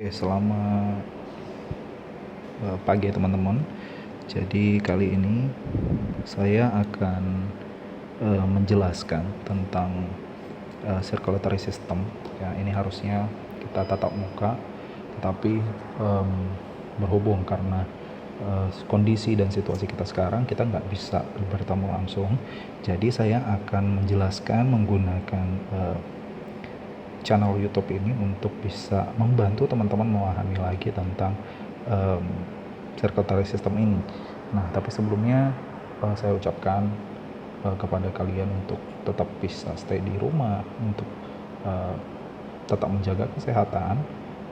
Oke, selamat pagi teman-teman. Jadi kali ini saya akan menjelaskan tentang circulatory system. Ya, ini harusnya kita tatap muka, tetapi berhubung karena kondisi dan situasi kita sekarang, kita nggak bisa bertemu langsung. Jadi saya akan menjelaskan menggunakan channel YouTube ini untuk bisa membantu teman-teman memahami lagi tentang circulatory system ini. Nah, tapi sebelumnya saya ucapkan kepada kalian untuk tetap bisa stay di rumah, untuk tetap menjaga kesehatan,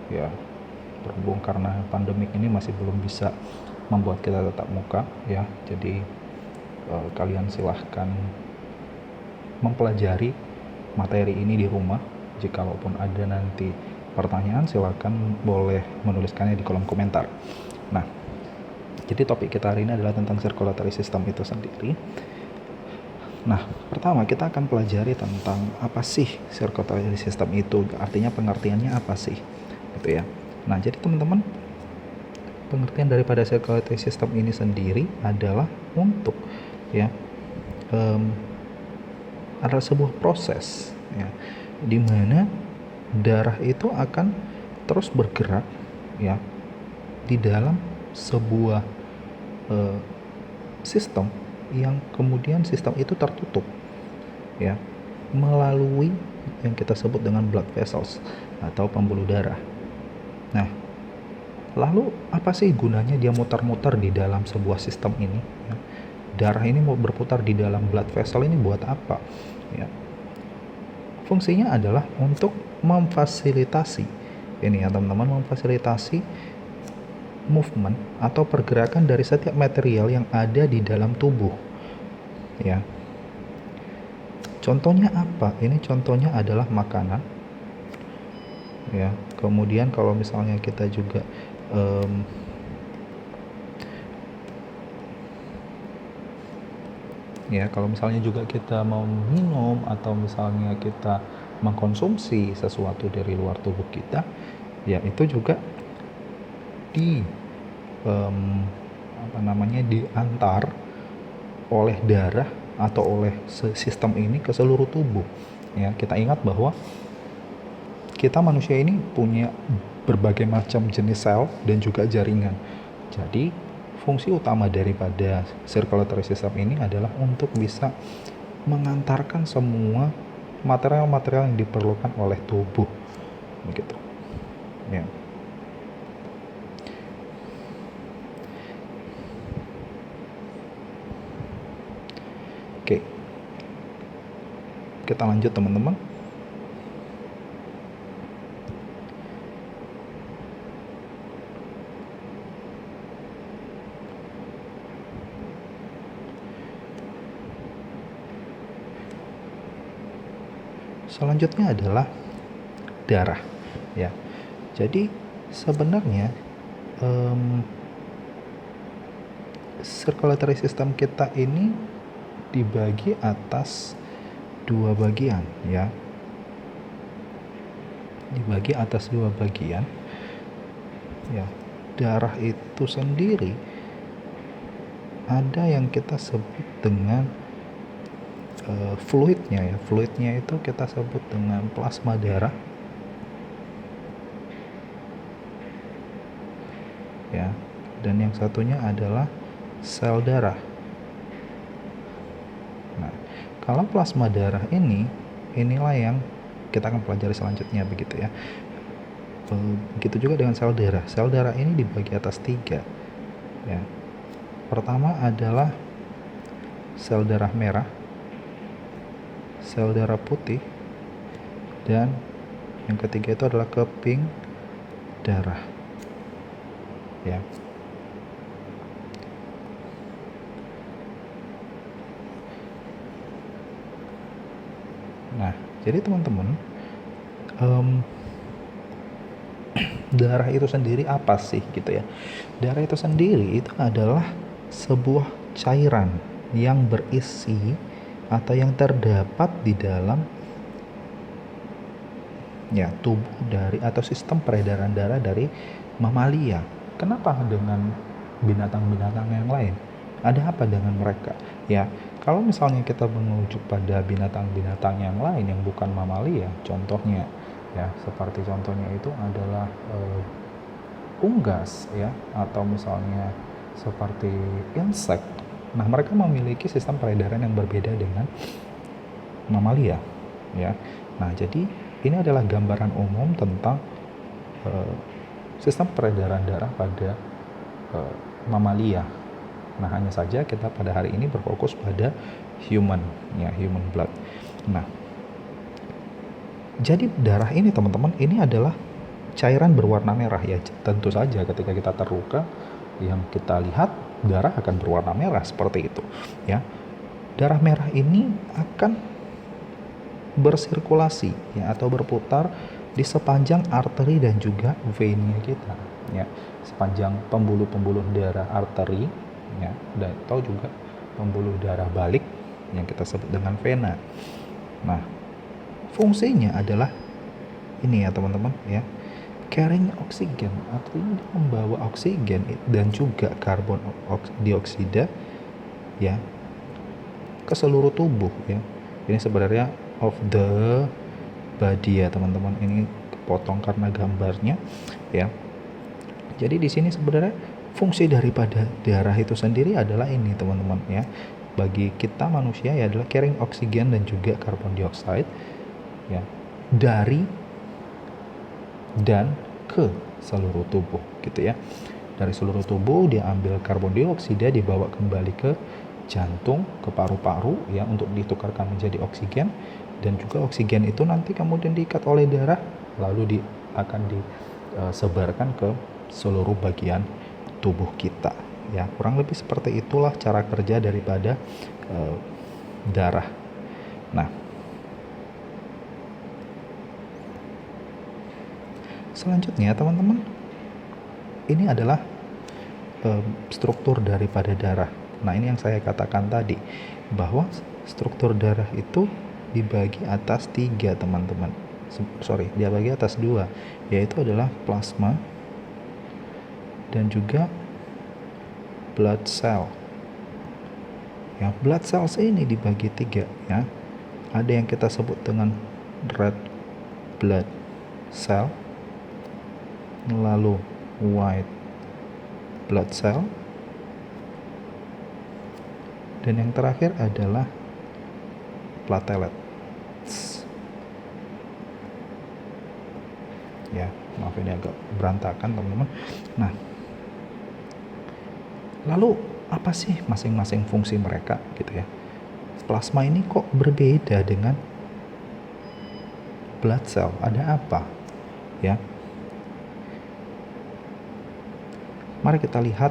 ya, berhubung karena pandemik ini masih belum bisa membuat kita tatap muka, ya. Jadi kalian silahkan mempelajari materi ini di rumah. Jikalaupun ada nanti pertanyaan, silakan boleh menuliskannya di kolom komentar. Nah, jadi topik kita hari ini adalah tentang circulatory system itu sendiri. Nah, pertama kita akan pelajari tentang apa sih circulatory system itu, artinya pengertiannya apa sih, gitu ya. Nah, jadi teman-teman, pengertian daripada circulatory system ini sendiri adalah untuk adalah sebuah proses, ya, di mana darah itu akan terus bergerak, ya, di dalam sebuah sistem yang kemudian sistem itu tertutup, ya, melalui yang kita sebut dengan blood vessels atau pembuluh darah. Nah, lalu apa sih gunanya dia muter-muter di dalam sebuah sistem ini, ya? Darah ini mau berputar di dalam blood vessel ini buat apa, ya? Fungsinya adalah untuk memfasilitasi ini, ya teman-teman, memfasilitasi movement atau pergerakan dari setiap material yang ada di dalam tubuh, ya. Contohnya apa? Ini contohnya adalah makanan, ya. Kemudian kalau misalnya kita juga ya, kalau misalnya juga kita mau minum atau misalnya kita mengkonsumsi sesuatu dari luar tubuh kita, ya itu juga diantar oleh darah atau oleh sistem ini ke seluruh tubuh, ya. Kita ingat bahwa kita manusia ini punya berbagai macam jenis sel dan juga jaringan. Jadi fungsi utama daripada circulatory system ini adalah untuk bisa mengantarkan semua material-material yang diperlukan oleh tubuh, begitu, ya. Oke, kita lanjut teman-teman. Selanjutnya adalah darah, ya. Jadi sebenarnya circulatory system kita ini dibagi atas dua bagian, ya. Dibagi atas dua bagian, ya. Darah itu sendiri ada yang kita sebut dengan fluidnya, ya. Fluidnya itu kita sebut dengan plasma darah, ya. Dan yang satunya adalah sel darah. Nah, kalau plasma darah inilah yang kita akan pelajari selanjutnya, begitu, ya. Begitu juga dengan sel darah. Sel darah ini dibagi atas 3, ya. Pertama adalah sel darah merah, sel darah putih, dan yang ketiga itu adalah keping darah, ya. Nah, jadi teman-teman, darah itu sendiri apa sih, gitu ya. Darah itu sendiri itu adalah sebuah cairan yang berisi atau yang terdapat di dalam ya tubuh dari atau sistem peredaran darah dari mamalia. Kenapa dengan binatang-binatang yang lain? Ada apa dengan mereka? Ya, kalau misalnya kita mengujuk pada binatang-binatang yang lain yang bukan mamalia, contohnya ya seperti contohnya itu adalah unggas ya, atau misalnya seperti insek. Nah, mereka memiliki sistem peredaran yang berbeda dengan mamalia ya. Nah, jadi ini adalah gambaran umum tentang sistem peredaran darah pada mamalia. Nah, hanya saja kita pada hari ini berfokus pada human blood. Nah, jadi darah ini teman-teman, ini adalah cairan berwarna merah ya. Tentu saja ketika kita terluka, yang kita lihat darah akan berwarna merah seperti itu ya. Darah merah ini akan bersirkulasi ya, atau berputar di sepanjang arteri dan juga vena kita ya, sepanjang pembuluh-pembuluh darah arteri ya, dan atau juga pembuluh darah balik yang kita sebut dengan vena. Nah, fungsinya adalah ini ya teman-teman ya, carrying oksigen, artinya dia membawa oksigen dan juga karbon dioksida ya ke seluruh tubuh ya. Ini sebenarnya of the body ya teman-teman, ini kepotong karena gambarnya ya. Jadi di sini sebenarnya fungsi daripada darah itu sendiri adalah ini teman-teman ya, bagi kita manusia ya adalah carrying oksigen dan juga karbon dioksida ya, dari dan ke seluruh tubuh gitu ya. Dari seluruh tubuh dia ambil karbon dioksida, dibawa kembali ke jantung, ke paru-paru ya, untuk ditukarkan menjadi oksigen, dan juga oksigen itu nanti kemudian diikat oleh darah lalu akan disebarkan ke seluruh bagian tubuh kita ya. Kurang lebih seperti itulah cara kerja daripada darah. Nah, selanjutnya teman-teman, ini adalah struktur daripada darah. Nah, ini yang saya katakan tadi, bahwa struktur darah itu dibagi atas 3 teman-teman. Dia bagi atas 2, yaitu adalah plasma dan juga blood cell. Ya, blood cells ini dibagi 3 ya. Ada yang kita sebut dengan red blood cell, lalu white blood cell, dan yang terakhir adalah platelet. Ya, maaf ini agak berantakan teman-teman. Nah, lalu apa sih masing-masing fungsi mereka gitu ya? Plasma ini kok berbeda dengan blood cell? Ada apa? Ya. Mari kita lihat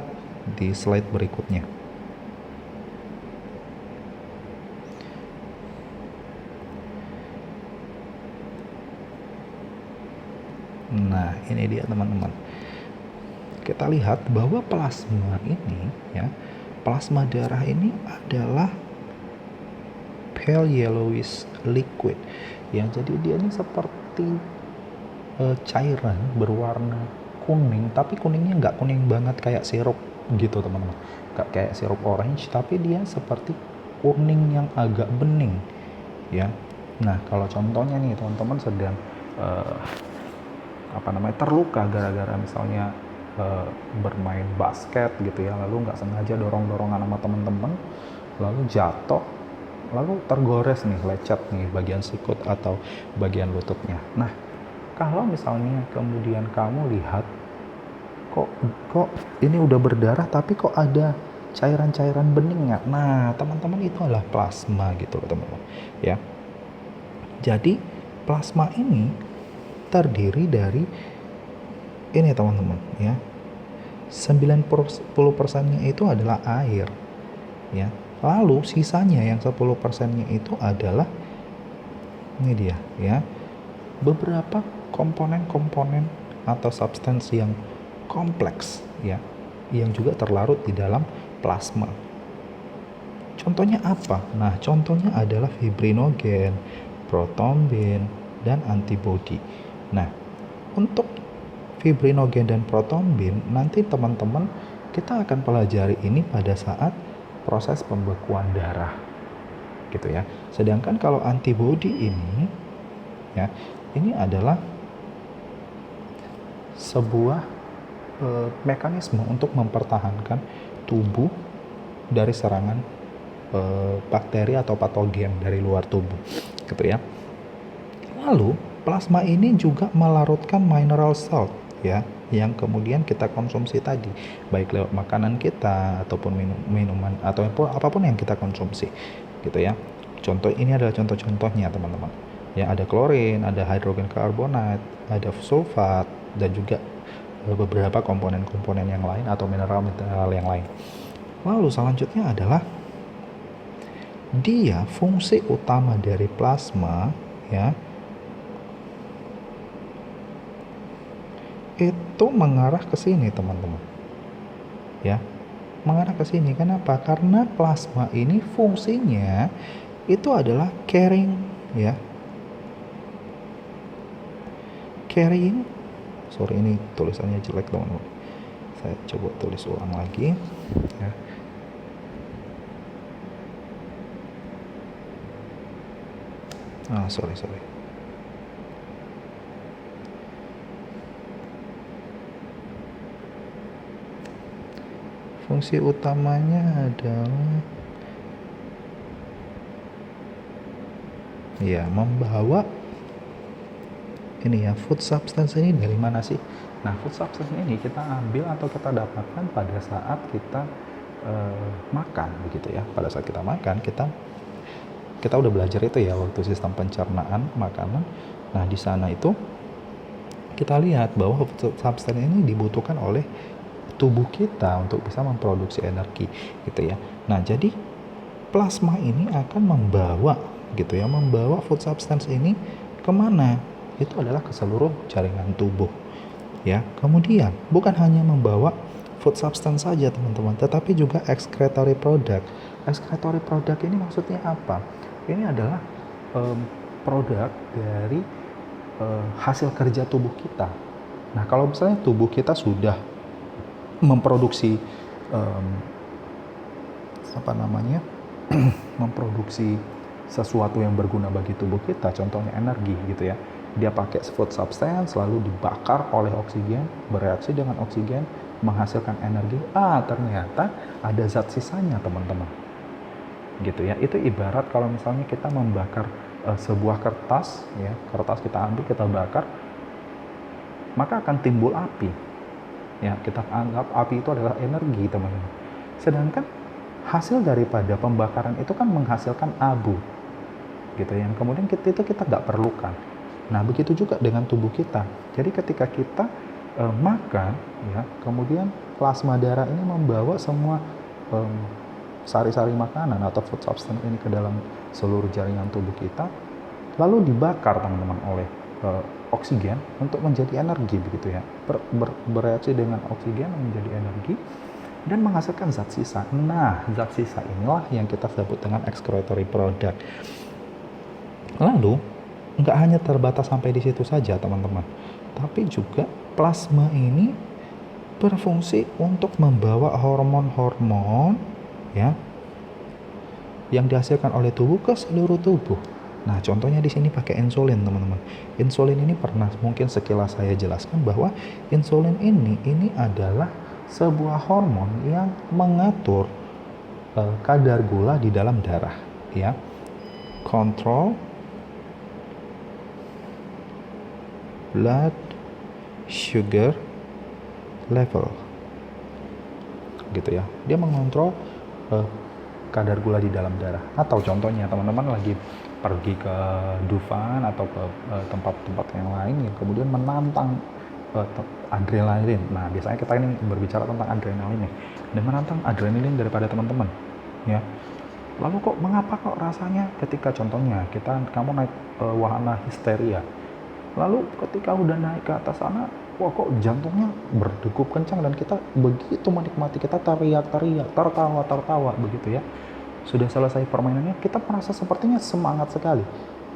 di slide berikutnya. Nah, ini dia teman-teman. Kita lihat bahwa plasma ini ya, plasma darah ini adalah pale yellowish liquid ya. Jadi dia ini seperti cairan berwarna kuning, tapi kuningnya nggak kuning banget kayak sirup gitu teman-teman, nggak kayak sirup orange, tapi dia seperti kuning yang agak bening ya. Nah, kalau contohnya nih teman-teman sedang terluka gara-gara misalnya bermain basket gitu ya, lalu nggak sengaja dorong-dorongan sama teman-teman, lalu jatuh, lalu tergores nih, lecet nih bagian sikut atau bagian lututnya. Nah, kalau misalnya kemudian kamu lihat kok ini udah berdarah tapi kok ada cairan-cairan bening nggak? Nah, teman-teman, itu adalah plasma gitu loh teman-teman ya. Jadi plasma ini terdiri dari ini teman-teman ya, 90%-nya itu adalah air ya. Lalu sisanya yang 10%-nya itu adalah ini dia ya, beberapa komponen-komponen atau substansi yang kompleks ya, yang juga terlarut di dalam plasma. Contohnya apa? Nah, contohnya adalah fibrinogen, protombin, dan antibodi. Nah, untuk fibrinogen dan protombin nanti teman-teman kita akan pelajari ini pada saat proses pembekuan darah gitu ya. Sedangkan kalau antibodi ini ya, ini adalah sebuah mekanisme untuk mempertahankan tubuh dari serangan bakteri atau patogen dari luar tubuh gitu ya. Lalu plasma ini juga melarutkan mineral salt ya, yang kemudian kita konsumsi tadi, baik lewat makanan kita ataupun minuman atau apapun yang kita konsumsi gitu ya. Contoh ini adalah contoh-contohnya teman-teman. Ya, ada klorin, ada hidrogen karbonat, ada sulfat, dan juga beberapa komponen-komponen yang lain atau mineral-mineral yang lain. Lalu selanjutnya adalah dia fungsi utama dari plasma ya, itu mengarah ke sini teman-teman ya, mengarah ke sini. Kenapa? Karena plasma ini fungsinya itu adalah carrying ya, carrying, sorry ini tulisannya jelek teman-teman, saya coba tulis ulang lagi ya. Sorry fungsi utamanya adalah ya membawa ini ya, food substance ini dari mana sih? Nah, food substance ini kita ambil atau kita dapatkan pada saat kita makan begitu ya. Pada saat kita makan, kita udah belajar itu ya waktu sistem pencernaan makanan. Nah, di sana itu kita lihat bahwa food substance ini dibutuhkan oleh tubuh kita untuk bisa memproduksi energi gitu ya. Nah, jadi plasma ini akan membawa gitu ya, membawa food substance ini kemana? Itu adalah ke seluruh jaringan tubuh ya. Kemudian bukan hanya membawa food substance saja teman-teman, tetapi juga excretory product. Excretory product ini maksudnya apa? Ini adalah produk dari hasil kerja tubuh kita. Nah, kalau misalnya tubuh kita sudah memproduksi memproduksi sesuatu yang berguna bagi tubuh kita, contohnya energi gitu ya. Dia pakai food substance lalu dibakar oleh oksigen, bereaksi dengan oksigen menghasilkan energi. Ternyata ada zat sisanya teman-teman. Gitu ya. Itu ibarat kalau misalnya kita membakar sebuah kertas ya, kertas kita ambil, kita bakar, maka akan timbul api. Ya, kita anggap api itu adalah energi, teman-teman. Sedangkan hasil daripada pembakaran itu kan menghasilkan abu. Gitu yang kemudian kita nggak perlukan. Nah, begitu juga dengan tubuh kita. Jadi ketika kita makan ya, kemudian plasma darah ini membawa semua sari-sari makanan atau food substance ini ke dalam seluruh jaringan tubuh kita, lalu dibakar teman-teman oleh oksigen untuk menjadi energi begitu ya, bereaksi dengan oksigen menjadi energi dan menghasilkan zat sisa. Nah, zat sisa inilah yang kita sebut dengan excretory product. Lalu nggak hanya terbatas sampai di situ saja teman-teman, tapi juga plasma ini berfungsi untuk membawa hormon-hormon ya yang dihasilkan oleh tubuh ke seluruh tubuh. Nah, contohnya di sini pakai insulin, teman-teman. Insulin ini pernah mungkin sekilas saya jelaskan bahwa insulin ini adalah sebuah hormon yang mengatur kadar gula di dalam darah, ya. Control blood sugar level. Gitu ya. Dia mengontrol kadar gula di dalam darah. Atau contohnya teman-teman lagi pergi ke Dufan atau ke tempat-tempat yang lain yang kemudian menantang adrenalin. Nah, biasanya kita ini berbicara tentang adrenalin nih. Dan menantang adrenalin daripada teman-teman, ya. Lalu mengapa rasanya ketika contohnya kamu naik wahana histeria. Lalu ketika udah naik ke atas sana, kok jantungnya berdegup kencang dan kita begitu menikmati, kita teriak-teriak, tertawa begitu ya. Sudah selesai permainannya, kita merasa sepertinya semangat sekali.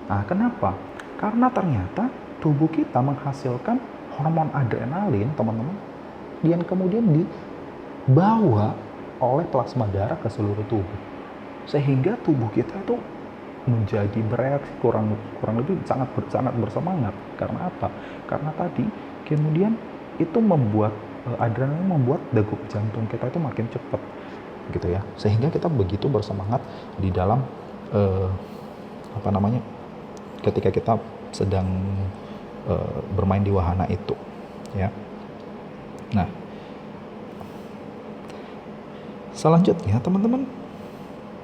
Nah, kenapa? Karena ternyata tubuh kita menghasilkan hormon adrenalin, teman-teman, yang kemudian dibawa oleh plasma darah ke seluruh tubuh, sehingga tubuh kita itu menjadi bereaksi kurang lebih sangat bersemangat. Karena apa? Karena tadi kemudian itu membuat adrenalin membuat degup jantung kita itu makin cepat gitu ya, sehingga kita begitu bersemangat di dalam ketika kita sedang bermain di wahana itu ya. Nah, selanjutnya teman-teman,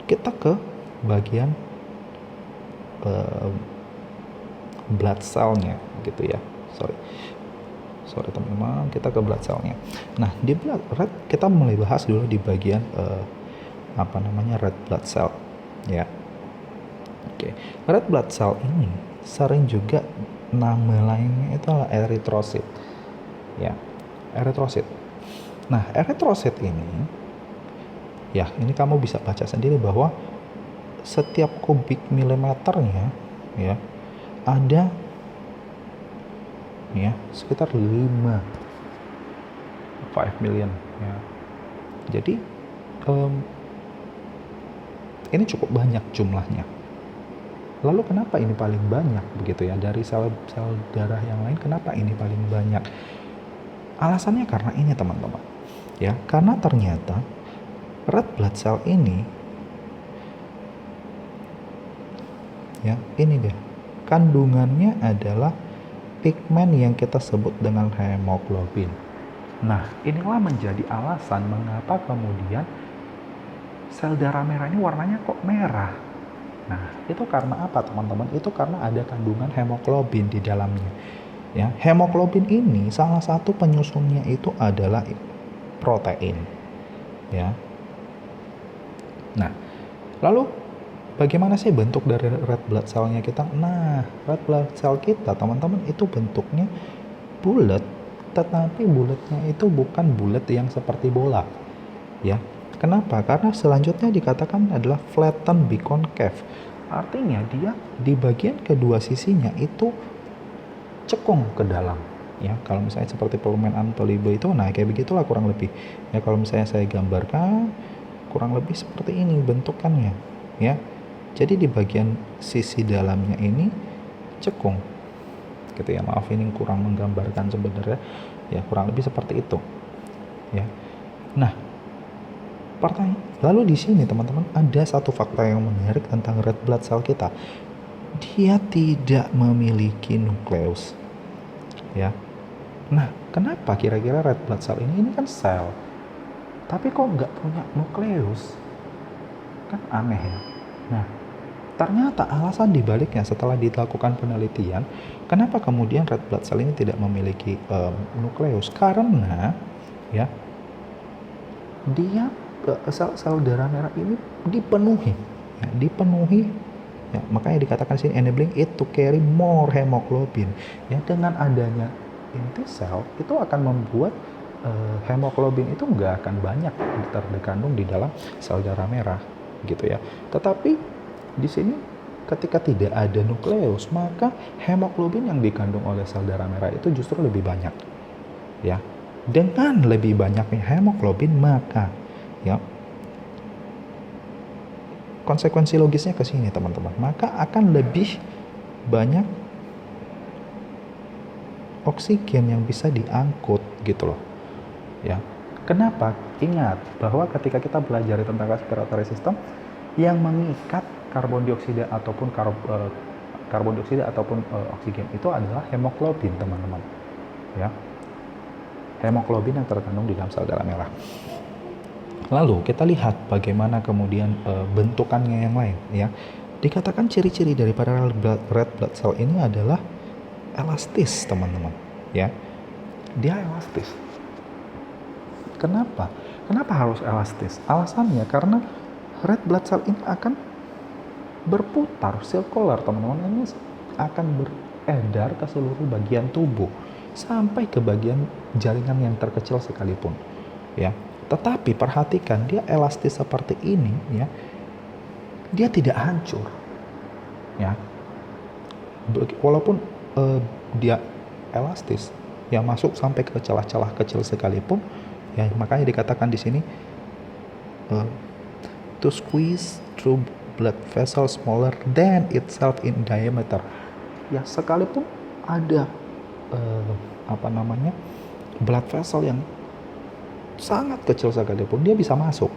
kita ke bagian blood cell-nya gitu ya. Sorry teman-teman, kita ke blood cell-nya. Nah, di kita mulai bahas dulu di bagian red blood cell ya. Oke. Red blood cell ini sering juga nama lainnya itu adalah eritrosit ya, eritrosit. Nah, eritrosit ini ya, ini kamu bisa baca sendiri bahwa setiap kubik milimeternya ya ada ya sekitar 5 million ya. Jadi ini cukup banyak jumlahnya. Lalu kenapa ini paling banyak begitu ya dari sel-sel darah yang lain? Kenapa ini paling banyak? Alasannya karena ini teman-teman ya, karena ternyata red blood cell ini ya, ini dia kandungannya adalah pigmen yang kita sebut dengan hemoglobin. Nah, inilah menjadi alasan mengapa kemudian sel darah merah ini warnanya kok merah. Nah, itu karena apa teman-teman? Itu karena ada kandungan hemoglobin di dalamnya. Ya, hemoglobin ini salah satu penyusunnya itu adalah protein. Ya. Nah, lalu bagaimana sih bentuk dari red blood cell-nya kita? Nah, red blood cell kita teman-teman itu bentuknya bulat, tetapi bulatnya itu bukan bulat yang seperti bola. Ya. Kenapa? Karena selanjutnya dikatakan adalah flattened biconcave. Artinya dia di bagian kedua sisinya itu cekung ke dalam. Ya, kalau misalnya seperti permen Unbelievable itu, nah kayak begitulah kurang lebih. Ya, kalau misalnya saya gambarkan kurang lebih seperti ini bentukannya, ya. Jadi di bagian sisi dalamnya ini cekung. Gitu ya. Maaf ini kurang menggambarkan sebenarnya. Ya, kurang lebih seperti itu. Ya. Nah, lalu di sini teman-teman ada satu fakta yang menarik tentang red blood cell kita. Dia tidak memiliki nukleus. Ya. Nah, kenapa kira-kira red blood cell ini? Ini kan sel, tapi kok nggak punya nukleus? Kan aneh ya. Nah, ternyata alasan dibaliknya setelah dilakukan penelitian, kenapa kemudian red blood cell ini tidak memiliki nukleus? Karena ya, dia sel darah merah ini dipenuhi ya, makanya dikatakan sini enabling it to carry more hemoglobin. Ya, dengan adanya inti sel itu akan membuat hemoglobin itu nggak akan banyak terkandung di dalam sel darah merah gitu ya. Tetapi di sini ketika tidak ada nukleus, maka hemoglobin yang dikandung oleh sel darah merah itu justru lebih banyak. Ya. Dengan lebih banyaknya hemoglobin, maka ya konsekuensi logisnya ke sini teman-teman, maka akan lebih banyak oksigen yang bisa diangkut gitu loh ya. Kenapa? Ingat bahwa ketika kita belajar tentang respiratory system, yang mengikat karbon dioksida ataupun oksigen itu adalah hemoglobin teman-teman ya, hemoglobin yang terkandung di dalam sel darah merah. Lalu kita lihat bagaimana kemudian bentukannya yang lain ya. Dikatakan ciri-ciri daripada red blood cell ini adalah elastis teman-teman ya. Dia elastis. Kenapa? Kenapa harus elastis? Alasannya karena red blood cell ini akan berputar circular teman-teman, ini akan beredar ke seluruh bagian tubuh sampai ke bagian jaringan yang terkecil sekalipun ya. Tetapi perhatikan, dia elastis seperti ini ya, dia tidak hancur ya. Walaupun dia elastis, yang masuk sampai ke celah-celah kecil sekalipun, ya makanya dikatakan di sini to squeeze through blood vessel smaller than itself in diameter. Ya sekalipun ada blood vessel yang sangat kecil sekalipun dia bisa masuk,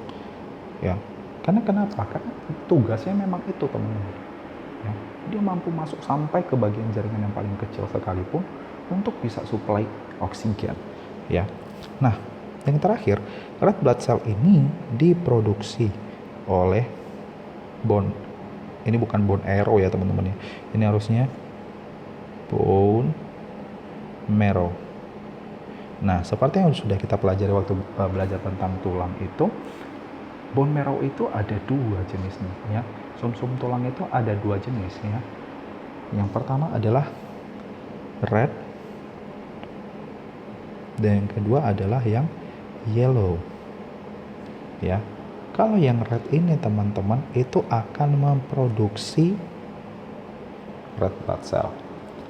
ya. Karena kenapa? Karena tugasnya memang itu, teman-teman. Ya, dia mampu masuk sampai ke bagian jaringan yang paling kecil sekalipun untuk bisa supply oksigen. Ya. Nah, yang terakhir, red blood cell ini diproduksi oleh bone. Ini bukan bone marrow ya, teman-teman ya. Ini harusnya bone marrow. Nah, seperti yang sudah kita pelajari waktu belajar tentang tulang itu, bone marrow itu ada dua jenisnya, ya. Sumsum tulang itu ada dua jenis, ya. Yang pertama adalah red, dan yang kedua adalah yang yellow, ya. Kalau yang red ini, teman-teman, itu akan memproduksi red blood cell,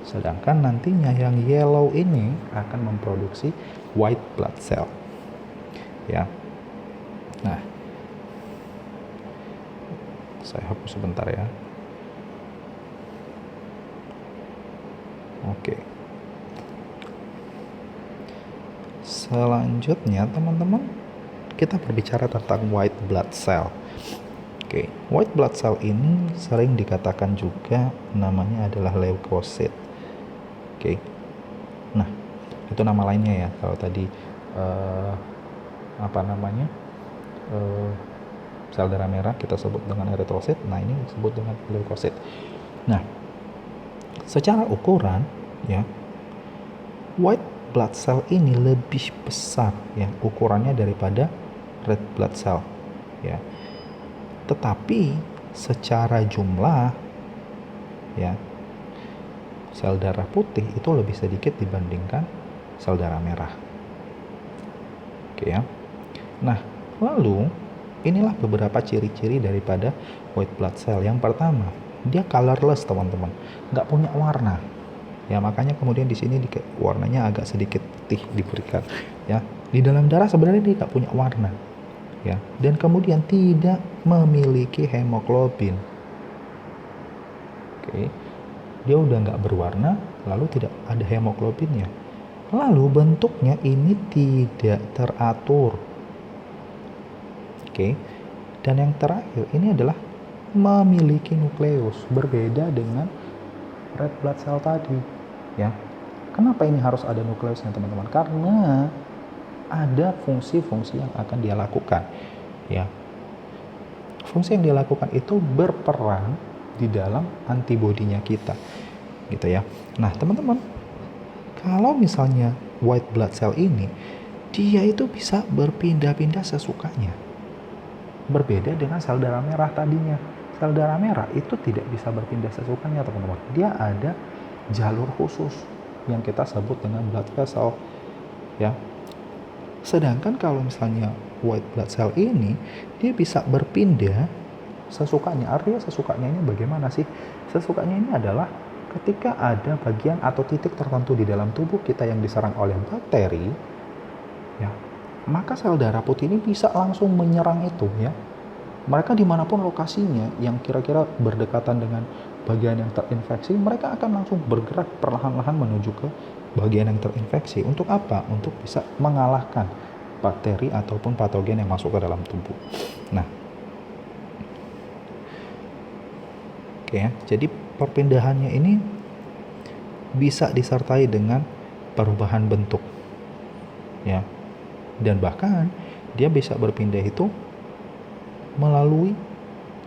sedangkan nantinya yang yellow ini akan memproduksi white blood cell, ya. Nah, saya hapus sebentar ya. Oke. Selanjutnya, teman-teman, kita berbicara tentang white blood cell. Oke, white blood cell ini sering dikatakan juga namanya adalah leukosit. Oke. Nah, itu nama lainnya ya. Kalau tadi sel darah merah kita sebut dengan eritrosit, nah ini disebut dengan leukosit. Nah, secara ukuran, ya, white blood cell ini lebih besar ya ukurannya daripada red blood cell, ya. Tetapi secara jumlah, ya, sel darah putih itu lebih sedikit dibandingkan sel darah merah. Oke ya. Nah, lalu inilah beberapa ciri-ciri daripada white blood cell. Yang pertama, dia colorless, teman-teman, nggak punya warna. Ya, makanya kemudian di sini warnanya agak sedikit putih diberikan. Ya, di dalam darah sebenarnya dia nggak punya warna. Ya, dan kemudian tidak memiliki hemoglobin. Oke, dia udah nggak berwarna, lalu tidak ada hemoglobinnya. Lalu bentuknya ini tidak teratur. Oke. Dan yang terakhir ini adalah memiliki nukleus, berbeda dengan red blood cell tadi, ya. Kenapa ini harus ada nukleusnya, teman-teman? Karena ada fungsi-fungsi yang akan dia lakukan, ya. Fungsi yang dia lakukan itu berperan di dalam antibodinya kita, gitu ya. Nah, teman-teman, kalau misalnya white blood cell ini, dia itu bisa berpindah-pindah sesukanya. Berbeda dengan sel darah merah tadinya. Sel darah merah itu tidak bisa berpindah sesukanya, teman-teman. Dia ada jalur khusus yang kita sebut dengan blood vessel, ya. Sedangkan kalau misalnya white blood cell ini, dia bisa berpindah sesukanya. Artinya sesukanya ini bagaimana sih? Sesukanya ini adalah ketika ada bagian atau titik tertentu di dalam tubuh kita yang diserang oleh bakteri, ya, maka sel darah putih ini bisa langsung menyerang itu, ya. Mereka dimanapun lokasinya yang kira-kira berdekatan dengan bagian yang terinfeksi, mereka akan langsung bergerak perlahan-lahan menuju ke bagian yang terinfeksi. Untuk apa? Untuk bisa mengalahkan bakteri ataupun patogen yang masuk ke dalam tubuh. Nah, oke ya, jadi perpindahannya ini bisa disertai dengan perubahan bentuk, ya. Dan bahkan dia bisa berpindah itu melalui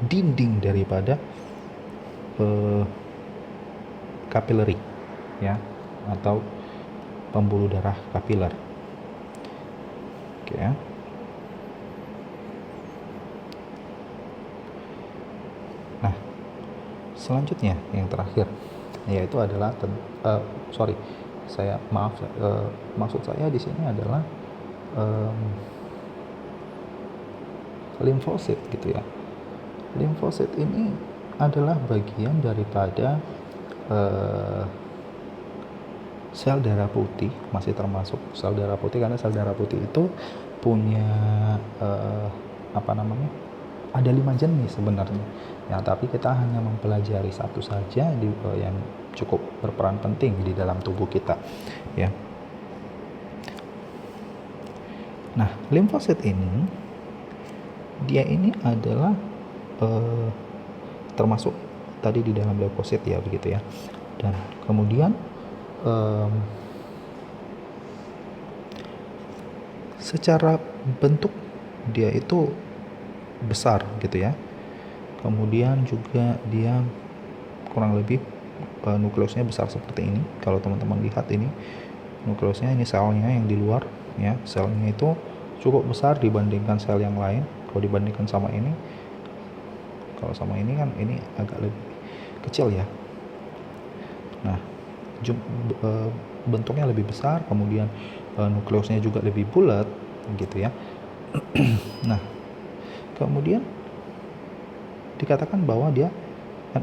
dinding daripada kapilari, ya, atau pembuluh darah kapiler. Oke ya. Nah, selanjutnya yang terakhir yaitu adalah maksud saya di sini adalah limfosit, gitu ya. Limfosit ini adalah bagian daripada sel darah putih masih termasuk sel darah putih, karena sel darah putih itu punya apa namanya, ada 5 jenis sebenarnya ya, tapi kita hanya mempelajari satu saja yang cukup berperan penting di dalam tubuh kita ya. Nah, limfosit ini dia ini adalah termasuk tadi di dalam leukosit ya, begitu ya. Dan kemudian secara bentuk dia itu besar gitu ya. Kemudian juga dia kurang lebih nukleusnya besar seperti ini. Kalau teman-teman lihat ini nukleusnya, ini selnya yang di luar ya, selnya itu cukup besar dibandingkan sel yang lain. Kalau dibandingkan sama ini, kalau sama ini kan ini agak lebih kecil ya. Nah, bentuknya lebih besar, kemudian nukleusnya juga lebih bulat gitu ya. Nah, kemudian dikatakan bahwa dia a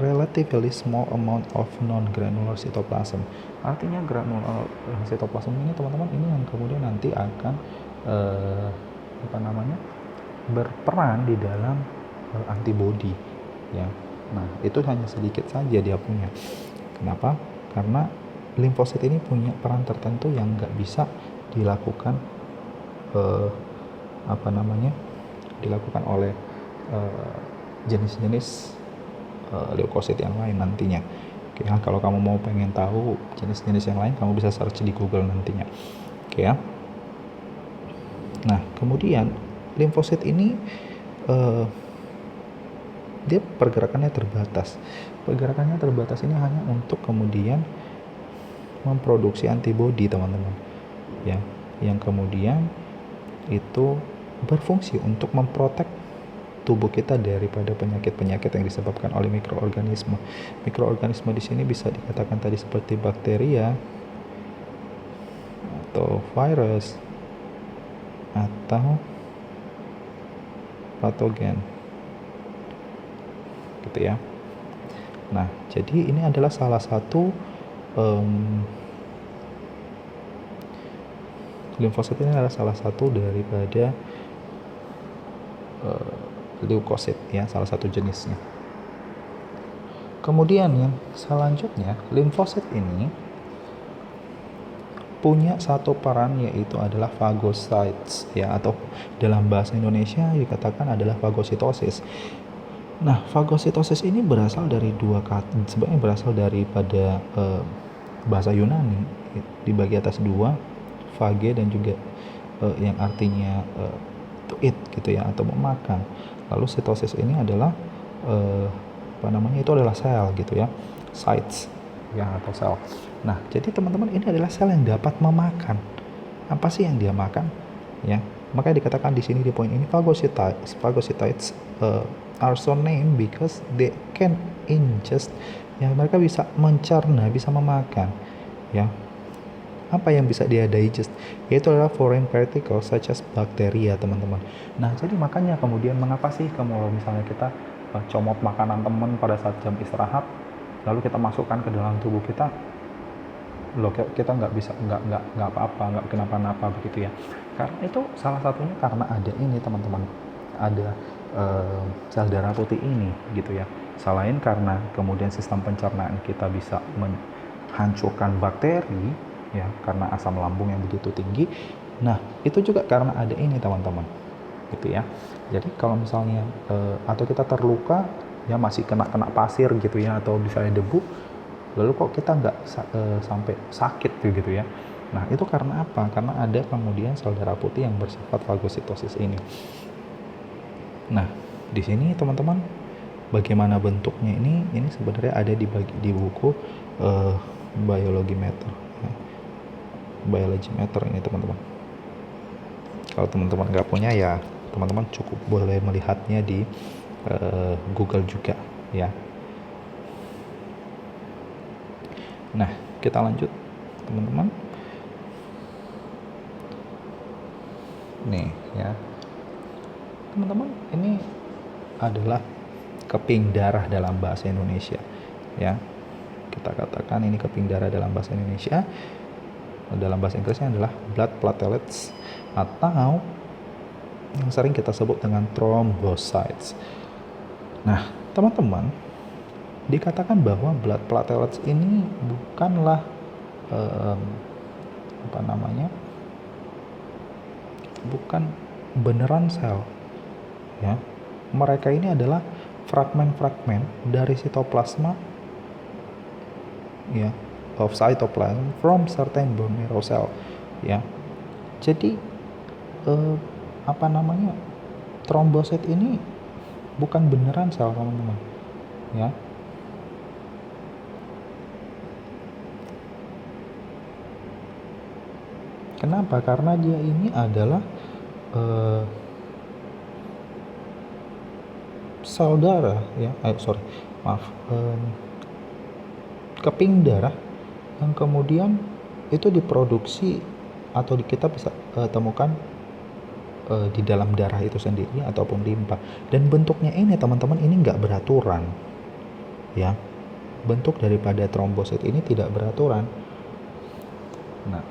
relatively small amount of non-granular cytoplasm. Artinya granular cytoplasm ini teman-teman, ini yang kemudian nanti akan berperan di dalam antibody ya. Nah, itu hanya sedikit saja dia punya. Kenapa? Karena limfosit ini punya peran tertentu yang nggak bisa dilakukan dilakukan oleh jenis-jenis leukosit yang lain nantinya. Oke ya, kalau kamu mau pengen tahu jenis-jenis yang lain, kamu bisa search di Google nantinya. Oke ya. Nah, kemudian limfosit ini dia pergerakannya terbatas. Pergerakannya terbatas ini hanya untuk kemudian memproduksi antibodi, teman-teman. Ya, yang kemudian itu berfungsi untuk memprotek tubuh kita daripada penyakit-penyakit yang disebabkan oleh mikroorganisme. Mikroorganisme di sini bisa dikatakan tadi seperti bakteria atau virus atau patogen. Gitu ya. Nah, jadi ini adalah salah satu limfosit ini adalah salah satu daripada leukosit ya, salah satu jenisnya. Kemudian yang selanjutnya, limfosit ini punya satu peran, yaitu adalah phagocytes ya, atau dalam bahasa Indonesia dikatakan adalah fagositosis. Nah, fagositosis ini berasal dari dua kata, sebenarnya berasal daripada bahasa Yunani, dibagi atas dua, phage dan juga yang artinya to eat gitu ya, atau memakan. Lalu sitosis ini adalah itu adalah sel gitu ya, sites ya, atau sel. Nah, jadi teman-teman, ini adalah sel yang dapat memakan. Apa sih yang dia makan ya? Makanya dikatakan di sini di poin ini, phagocytes are so named because they can ingest ya, mereka bisa mencerna, bisa memakan ya. Apa yang bisa dia digest? Yaitu adalah foreign particles such as bacteria, teman-teman. Nah, jadi makanya kemudian mengapa sih kalau misalnya kita comot makanan teman pada saat jam istirahat, lalu kita masukkan ke dalam tubuh kita, loh kita nggak bisa, nggak apa-apa, nggak kenapa-napa begitu ya. Karena itu salah satunya karena ada ini, teman-teman, ada sel darah putih ini gitu ya. Selain karena kemudian sistem pencernaan kita bisa menghancurkan bakteri ya, karena asam lambung yang begitu tinggi. Nah, itu juga karena ada ini, teman-teman, gitu ya. Jadi kalau misalnya atau kita terluka ya, masih kena pasir gitu ya, atau misalnya debu, lalu kok kita nggak sampai sakit gitu ya. Nah, itu karena apa? Karena ada kemudian sel darah putih yang bersifat fagositosis ini. Nah, di sini teman-teman, bagaimana bentuknya ini sebenarnya ada di buku Biology Matter ini, teman-teman. Kalau teman-teman nggak punya ya, teman-teman cukup boleh melihatnya di Google juga ya. Nah, kita lanjut, teman-teman. Nih ya, teman-teman, ini adalah keping darah dalam bahasa Indonesia ya. kita katakan ini keping darah dalam bahasa Indonesia. Dalam bahasa Inggrisnya adalah blood platelets atau yang sering kita sebut dengan thrombocytes. Nah, teman-teman, dikatakan bahwa blood platelets ini bukanlah bukan beneran sel, ya. Mereka ini adalah fragmen-fragmen dari sitoplasma, ya, of cytoplasm from certain bone marrow cell, ya. Jadi trombosit ini bukan beneran sel, teman-teman, ya. Kenapa? Karena dia ini adalah sel darah, ya. Keping darah yang kemudian itu diproduksi atau kita bisa temukan di dalam darah itu sendiri ataupun limpa. Dan bentuknya ini, teman-teman, ini nggak beraturan, ya. Bentuk daripada trombosit ini tidak beraturan. Nah,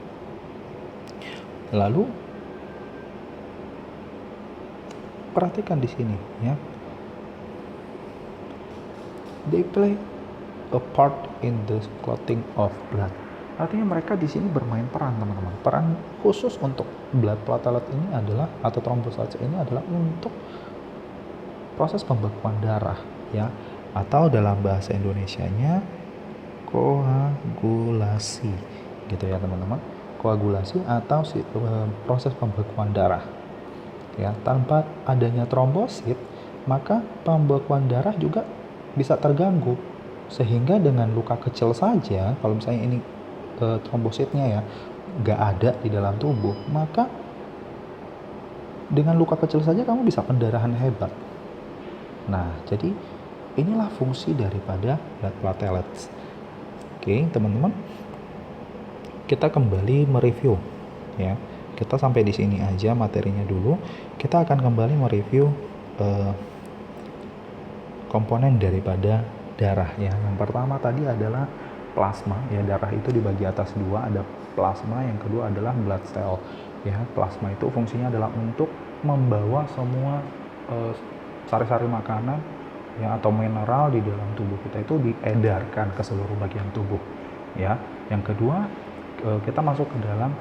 lalu perhatikan di sini, ya. They play a part in the clotting of blood. Artinya mereka di sini bermain peran, teman-teman. Peran khusus untuk blood platelet ini adalah, atau trombosit ini adalah untuk proses pembekuan darah, ya. Atau dalam bahasa Indonesianya koagulasi, gitu ya, teman-teman. Koagulasi atau proses pembekuan darah, ya. Tanpa adanya trombosit, maka pembekuan darah juga bisa terganggu, sehingga dengan luka kecil saja, kalau misalnya ini trombositnya, ya, nggak ada di dalam tubuh, maka dengan luka kecil saja kamu bisa pendarahan hebat. Nah, jadi inilah fungsi daripada blood platelets. Oke, teman-teman, kita kembali mereview, ya. Kita sampai di sini aja materinya dulu. Kita akan kembali mereview komponen daripada darah, ya. Yang pertama tadi adalah plasma, ya. Darah itu dibagi atas dua, ada plasma, yang kedua adalah blood cell, ya. Plasma itu fungsinya adalah untuk membawa semua sari-sari makanan, ya, atau mineral di dalam tubuh kita itu diedarkan ke seluruh bagian tubuh, ya. Yang kedua, kita masuk ke dalam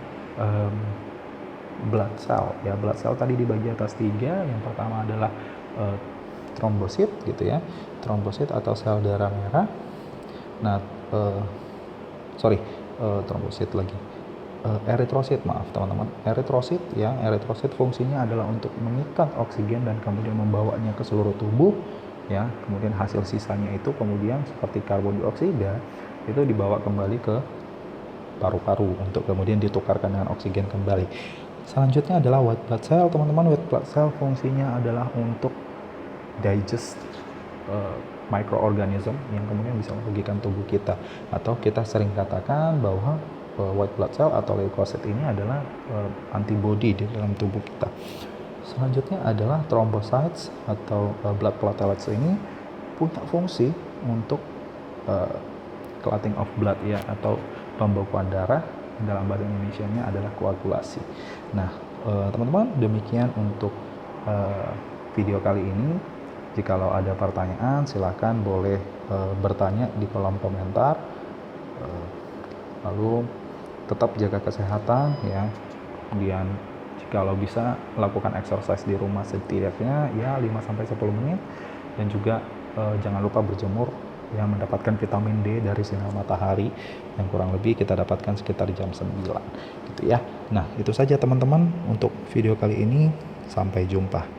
blood cell, ya. Blood cell tadi dibagi atas tiga. Yang pertama adalah trombosit, gitu ya. Trombosit atau sel darah merah. Nah, trombosit lagi. Eritrosit, maaf teman-teman. Eritrosit, ya. Eritrosit fungsinya adalah untuk mengikat oksigen dan kemudian membawanya ke seluruh tubuh, ya. Kemudian hasil sisanya itu kemudian seperti karbon dioksida itu dibawa kembali ke paru-paru untuk kemudian ditukarkan dengan oksigen kembali. Selanjutnya adalah white blood cell, teman-teman. White blood cell fungsinya adalah untuk digest microorganism yang kemudian bisa merugikan tubuh kita, atau kita sering katakan bahwa white blood cell atau leukosit ini adalah antibody di dalam tubuh kita. Selanjutnya adalah thrombocytes atau blood platelets ini punya fungsi untuk clotting of blood, ya, atau pembekuan darah. Dalam bahasa Indonesianya adalah koagulasi. Nah, teman-teman, demikian untuk video kali ini. Jikalau ada pertanyaan, silakan boleh bertanya di kolom komentar. Lalu tetap jaga kesehatan, ya. Kemudian jikalau bisa lakukan exercise di rumah setidaknya ya 5-10 menit, dan juga jangan lupa berjemur, yang mendapatkan vitamin D dari sinar matahari yang kurang lebih kita dapatkan sekitar jam 9, gitu ya. Nah, itu saja teman-teman untuk video kali ini. Sampai jumpa.